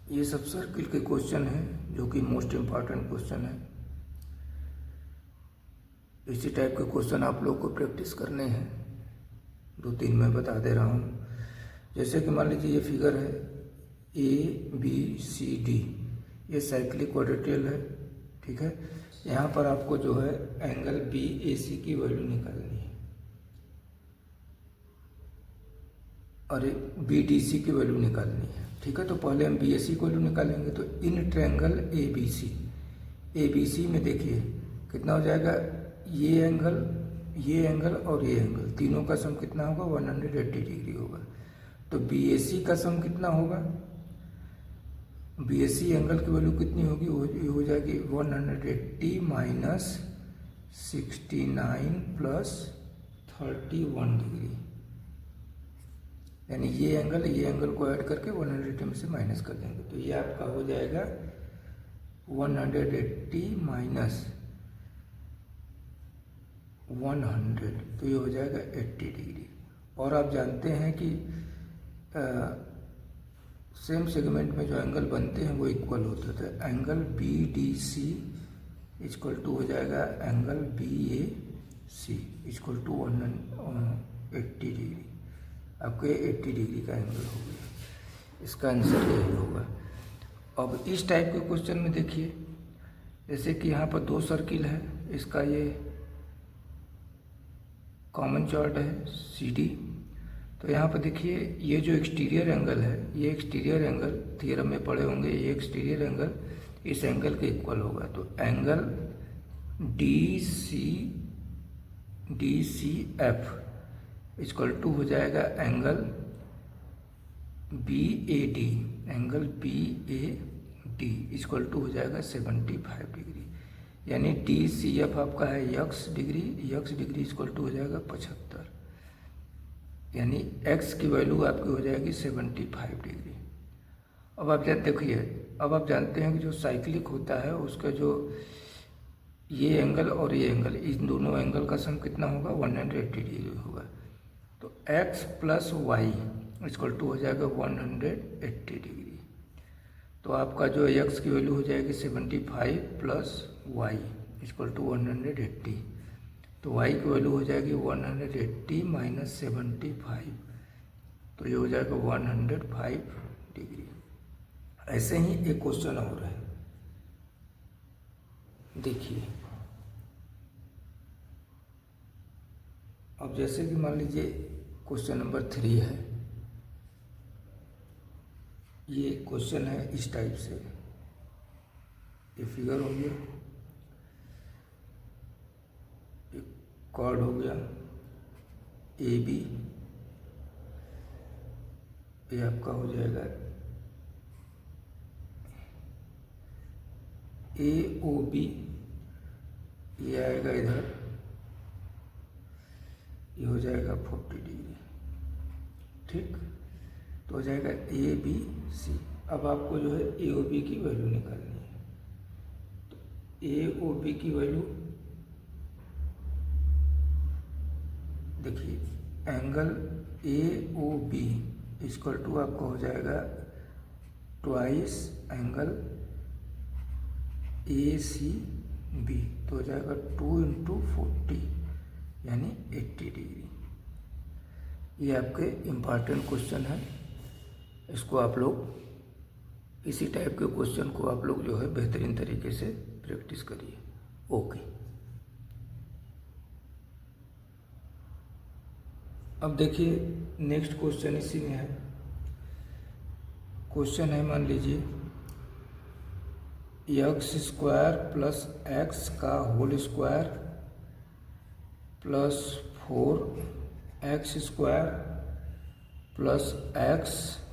ये सब सर्किल के क्वेश्चन हैं जो कि मोस्ट इम्पॉर्टेंट क्वेश्चन है। इसी टाइप के क्वेश्चन आप लोग को प्रैक्टिस करने हैं। 2-3 मैं बता दे रहा हूँ। जैसे कि मान लीजिए ये फिगर है ABCD, ये साइक्लिक क्वाड्रेटियल है, ठीक है। यहाँ पर आपको जो है एंगल BAC की वैल्यू निकालनी है और BDC की वैल्यू निकालनी है, ठीक है। तो पहले हम BAC की वैल्यू निकालेंगे। तो इन ट्रायंगल ABC में देखिए कितना हो जाएगा, ये एंगल और ये एंगल तीनों का सम कितना होगा, 180 डिग्री होगा। तो BAC का सम कितना होगा, BAC एंगल की वैल्यू कितनी होगी, हो जाएगी 180 माइनस 69 प्लस 31 डिग्री, यानी ये एंगल को ऐड करके 180 में से माइनस कर देंगे। तो ये आपका हो जाएगा 180 माइनस 100, तो ये हो जाएगा 80 डिग्री। और आप जानते हैं कि सेम सेगमेंट में जो एंगल बनते हैं वो इक्वल होते थे। एंगल BDC इक्वल टू हो जाएगा angle BAC equal to 180 degree. आपके 80 डिग्री का एंगल हो गया। इसका आंसर यही होगा। अब इस टाइप के क्वेश्चन में देखिए, जैसे कि यहाँ पर 2 सर्किल है, इसका ये कॉमन चार्ट है CD। तो यहाँ पर देखिए ये जो एक्सटीरियर एंगल है, ये एक्सटीरियर एंगल थ्योरम में पढ़े होंगे, ये एक्सटीरियर एंगल इस एंगल के इक्वल होगा। तो एंगल DCF इक्वल टू हो जाएगा angle BAD, angle BAD equal to हो जाएगा 75 डिग्री, यानी DCF आपका है x डिग्री इक्वल टू हो जाएगा 75, यानी x की वैल्यू आपकी हो जाएगी 75 डिग्री। अब आप देखिए, अब आप जानते हैं कि जो साइक्लिक होता है उसका जो ये एंगल और ये एंगल, इन दोनों एंगल का सम कितना होगा, 180 डिग्री होगा। तो x plus y equal to हो जाएगा 180 डिग्री। तो आपका जो x की वैल्यू हो जाएगी 75 प्लस वाई इक्वल टू 180। तो y की वैल्यू हो जाएगी 180 माइनस 75, तो ये हो जाएगा 105 डिग्री। ऐसे ही एक क्वेश्चन और है, देखिए। अब जैसे कि मान लीजिए क्वेश्चन नंबर 3 है, ये क्वेश्चन है इस टाइप से, ये फिगर हो गया, कॉर्ड हो गया AB, ये आपका हो जाएगा AOB, ये आएगा इधर, ये हो जाएगा 40 डिग्री, ठीक। तो हो जाएगा ABC। अब आपको जो है AOB की वैल्यू निकालनी है। तो AOB की वैल्यू देखिए, एंगल AOB इक्वल टू आपका हो जाएगा ट्वाइस एंगल ACB, तो हो जाएगा 2 × 40 यानी 80 डिग्री। ये आपके इम्पॉर्टेंट क्वेश्चन है। इसको आप लोग, इसी टाइप के क्वेश्चन को आप लोग जो है बेहतरीन तरीके से प्रैक्टिस करिए। ओके। अब देखिए नेक्स्ट क्वेश्चन इसी में है। क्वेश्चन है, मान लीजिए x² प्लस x का whole square plus 4x² plus x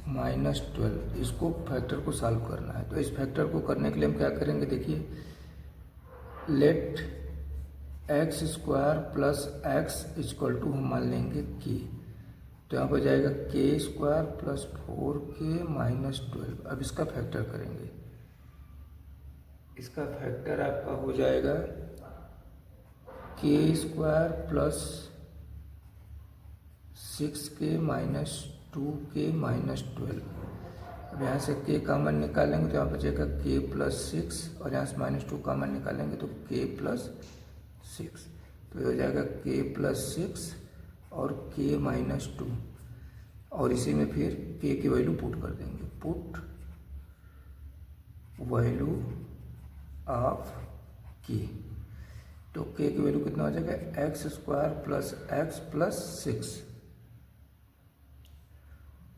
minus 12, इसको फैक्टर को सॉल्व करना है। तो इस फैक्टर को करने के लिए हम क्या करेंगे, देखिए, let x² plus x equal to हम मान लेंगे k, तो यहाँ पर जाएगा k² प्लस 4k माइनस 12। अब इसका फैक्टर करेंगे, इसका फैक्टर आपका हो जाएगा k² plus 6k minus 2k minus 12, अब यहाँ से k कॉमन निकालेंगे तो यहाँ बचेगा k प्लस 6 और यहाँ से -2 कॉमन निकालेंगे तो k प्लस 6, तो ये हो जाएगा k प्लस 6 और k माइनस 2, और इसी में फिर k की वैल्यू पुट कर देंगे, पुट वैल्यू ऑफ k, तो k की वैल्यू कितना हो जाएगा x square plus x plus 6,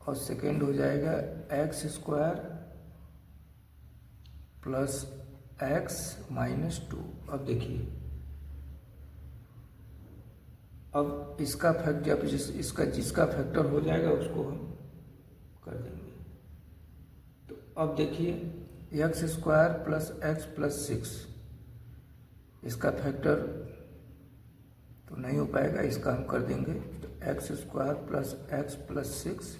और सेकेंड हो जाएगा x square plus x minus 2। अब देखिए, अब इसका फैक्ट जब जिसका फैक्टर हो जाएगा उसको हम कर देंगे। तो अब देखिए x square plus x plus 6, इसका फैक्टर तो नहीं हो पाएगा, इसका हम कर देंगे, तो x square plus x plus 6,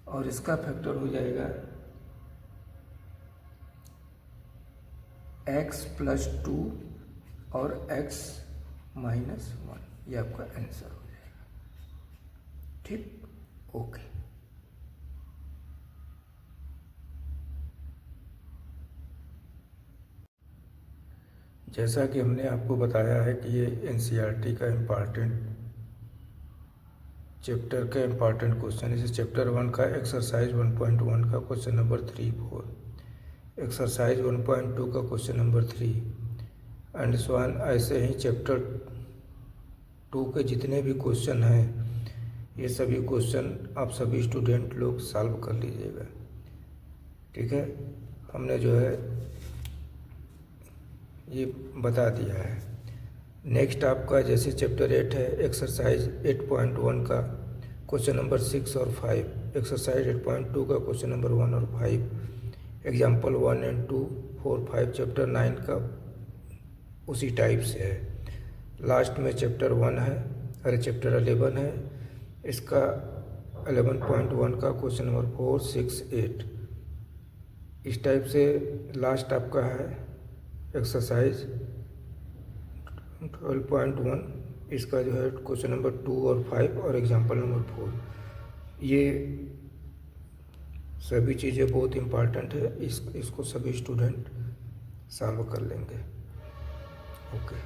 और इसका फैक्टर हो जाएगा x प्लस 2 और x माइनस 1, ये आपका आंसर हो जाएगा। ठीक, ओके। जैसा कि हमने आपको बताया है कि ये एनसीईआरटी का इम्पॉर्टेंट चैप्टर का इम्पॉर्टेंट क्वेश्चन है। जैसे चैप्टर 1 का एक्सरसाइज 1.1 का क्वेश्चन नंबर 3, 4, एक्सरसाइज 1.2 का question number 3 and so on. ऐसे ही चैप्टर 2 के जितने भी क्वेश्चन हैं, ये सभी क्वेश्चन आप सभी स्टूडेंट लोग सॉल्व कर लीजिएगा। ठीक है, हमने जो है ये बता दिया है। नेक्स्ट आपका जैसे चैप्टर 8 है, एक्सरसाइज 8.1 का क्वेश्चन नंबर 6 और 5, एक्सरसाइज 8.2 का क्वेश्चन नंबर 1 और 5, एग्जाम्पल 1 एंड 2, 4, 5, चैप्टर 9 का उसी टाइप से है। लास्ट में चैप्टर 1 है, अरे चैप्टर 11 है, इसका 11.1 का क्वेश्चन नंबर 4, 6, 8, इस टाइप से लास्ट आपका है एक्सरसाइज 12.1, इसका जो है क्वेश्चन नंबर 2 और 5 और एग्जाम्पल नंबर 4। ये सभी चीज़ें बहुत इम्पॉर्टेंट है, इसको सभी स्टूडेंट सॉल्व कर लेंगे। ओके।